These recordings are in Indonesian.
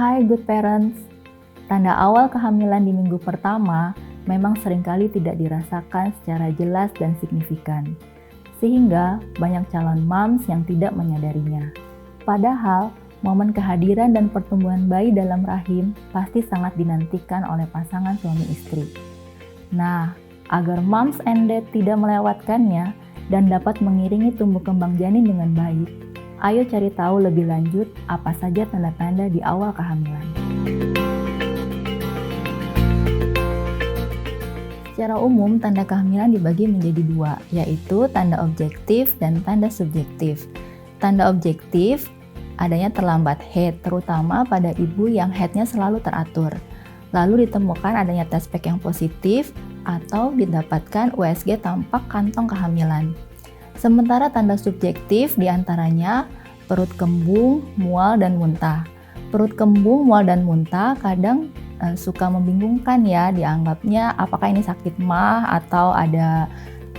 Hai good parents, tanda awal kehamilan di minggu pertama memang seringkali tidak dirasakan secara jelas dan signifikan, sehingga banyak calon moms yang tidak menyadarinya. Padahal, momen kehadiran dan pertumbuhan bayi dalam rahim pasti sangat dinantikan oleh pasangan suami istri. Nah, agar moms and dad tidak melewatkannya dan dapat mengiringi tumbuh kembang janin dengan baik, ayo cari tahu lebih lanjut apa saja tanda-tanda di awal kehamilan. Secara umum, tanda kehamilan dibagi menjadi dua, yaitu tanda objektif dan tanda subjektif. Tanda objektif adanya terlambat haid, terutama pada ibu yang haidnya selalu teratur. Lalu ditemukan adanya test pack yang positif atau didapatkan USG tampak kantong kehamilan. Sementara tanda subjektif diantaranya perut kembung, mual, dan muntah. Perut kembung, mual, dan muntah kadang suka membingungkan ya, dianggapnya apakah ini sakit mah atau ada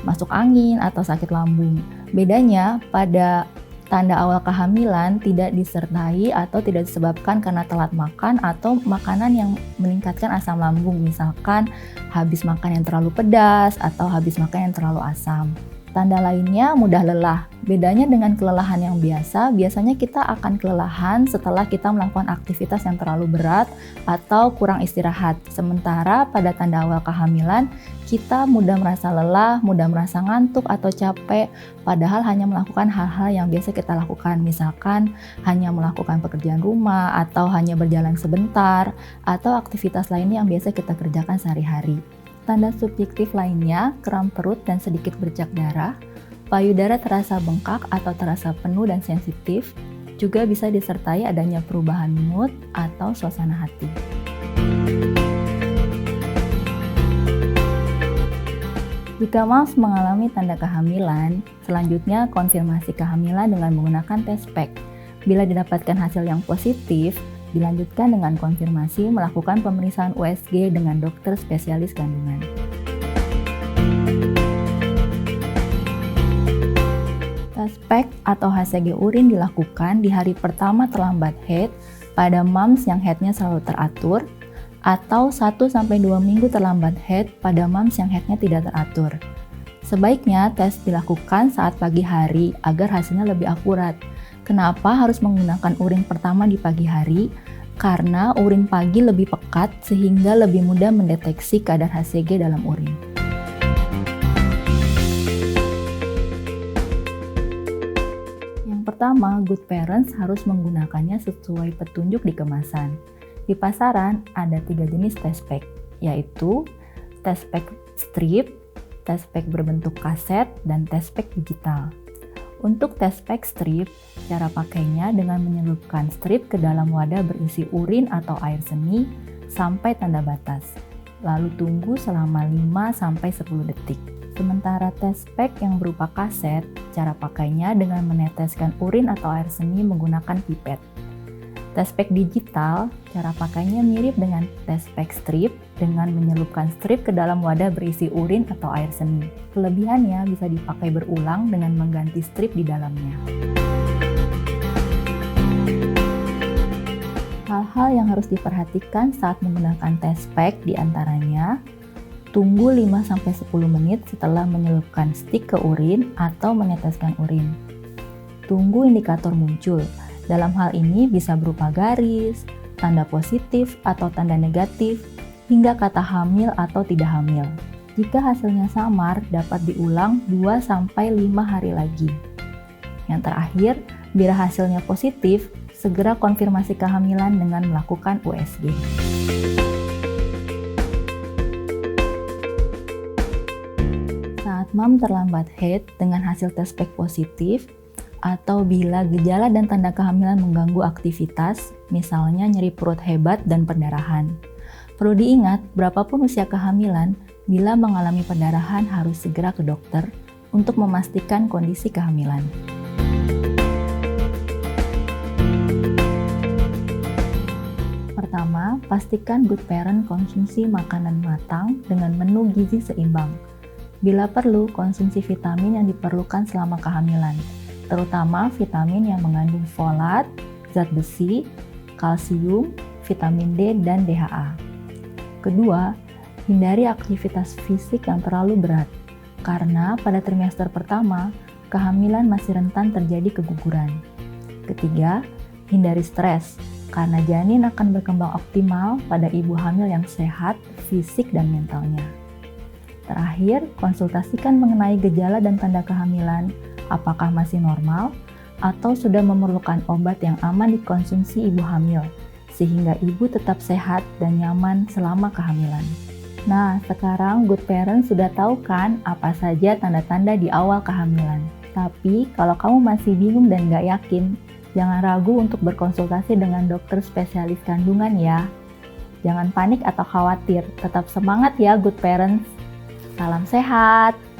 masuk angin atau sakit lambung. Bedanya pada tanda awal kehamilan tidak disertai atau tidak disebabkan karena telat makan atau makanan yang meningkatkan asam lambung, misalkan habis makan yang terlalu pedas atau habis makan yang terlalu asam. Tanda lainnya mudah lelah. Bedanya dengan kelelahan yang biasa, biasanya kita akan kelelahan setelah kita melakukan aktivitas yang terlalu berat atau kurang istirahat. Sementara pada tanda awal kehamilan, kita mudah merasa lelah, mudah merasa ngantuk atau capek, padahal hanya melakukan hal-hal yang biasa kita lakukan. Misalkan hanya melakukan pekerjaan rumah atau hanya berjalan sebentar atau aktivitas lainnya yang biasa kita kerjakan sehari-hari. Tanda subjektif lainnya, kram perut dan sedikit bercak darah, payudara terasa bengkak atau terasa penuh dan sensitif, juga bisa disertai adanya perubahan mood atau suasana hati. Jika moms mengalami tanda kehamilan, selanjutnya konfirmasi kehamilan dengan menggunakan test pack. Bila didapatkan hasil yang positif, dilanjutkan dengan konfirmasi melakukan pemeriksaan USG dengan dokter spesialis kandungan. Test pack atau HCG urin dilakukan di hari pertama terlambat haid pada moms yang haidnya selalu teratur atau 1-2 minggu terlambat haid pada moms yang haidnya tidak teratur. Sebaiknya tes dilakukan saat pagi hari agar hasilnya lebih akurat. Kenapa harus menggunakan urin pertama di pagi hari? Karena urin pagi lebih pekat sehingga lebih mudah mendeteksi kadar HCG dalam urin. Yang pertama, good parents harus menggunakannya sesuai petunjuk di kemasan. Di pasaran ada 3 jenis test pack, yaitu test pack strip, test pack berbentuk kaset, dan test pack digital. Untuk test pack strip, cara pakainya dengan menyelupkan strip ke dalam wadah berisi urin atau air seni sampai tanda batas. Lalu tunggu selama 5-10 detik. Sementara test pack yang berupa kaset, cara pakainya dengan meneteskan urin atau air seni menggunakan pipet. Test pack digital, cara pakainya mirip dengan test pack strip dengan menyelupkan strip ke dalam wadah berisi urin atau air seni. Kelebihannya bisa dipakai berulang dengan mengganti strip di dalamnya. Hal-hal yang harus diperhatikan saat menggunakan test pack diantaranya tunggu 5-10 menit setelah menyelupkan stick ke urin atau meneteskan urin. Tunggu indikator muncul. Dalam hal ini bisa berupa garis, tanda positif atau tanda negatif, hingga kata hamil atau tidak hamil. Jika hasilnya samar, dapat diulang 2-5 hari lagi. Yang terakhir, bila hasilnya positif, segera konfirmasi kehamilan dengan melakukan USG. Saat mom terlambat haid dengan hasil test pack positif, atau bila gejala dan tanda kehamilan mengganggu aktivitas, misalnya nyeri perut hebat dan perdarahan. Perlu diingat, berapapun usia kehamilan, bila mengalami perdarahan harus segera ke dokter untuk memastikan kondisi kehamilan. Pertama, pastikan good parent konsumsi makanan matang dengan menu gizi seimbang. Bila perlu, konsumsi vitamin yang diperlukan selama kehamilan, terutama vitamin yang mengandung folat, zat besi, kalsium, vitamin D, dan DHA. Kedua, hindari aktivitas fisik yang terlalu berat, karena pada trimester pertama, kehamilan masih rentan terjadi keguguran. Ketiga, hindari stres, karena janin akan berkembang optimal pada ibu hamil yang sehat, fisik dan mentalnya. Terakhir, konsultasikan mengenai gejala dan tanda kehamilan, apakah masih normal, atau sudah memerlukan obat yang aman dikonsumsi ibu hamil, sehingga ibu tetap sehat dan nyaman selama kehamilan. Nah, sekarang Good Parents sudah tahu kan apa saja tanda-tanda di awal kehamilan. Tapi, kalau kamu masih bingung dan gak yakin, jangan ragu untuk berkonsultasi dengan dokter spesialis kandungan ya. Jangan panik atau khawatir, tetap semangat ya Good Parents. Salam sehat!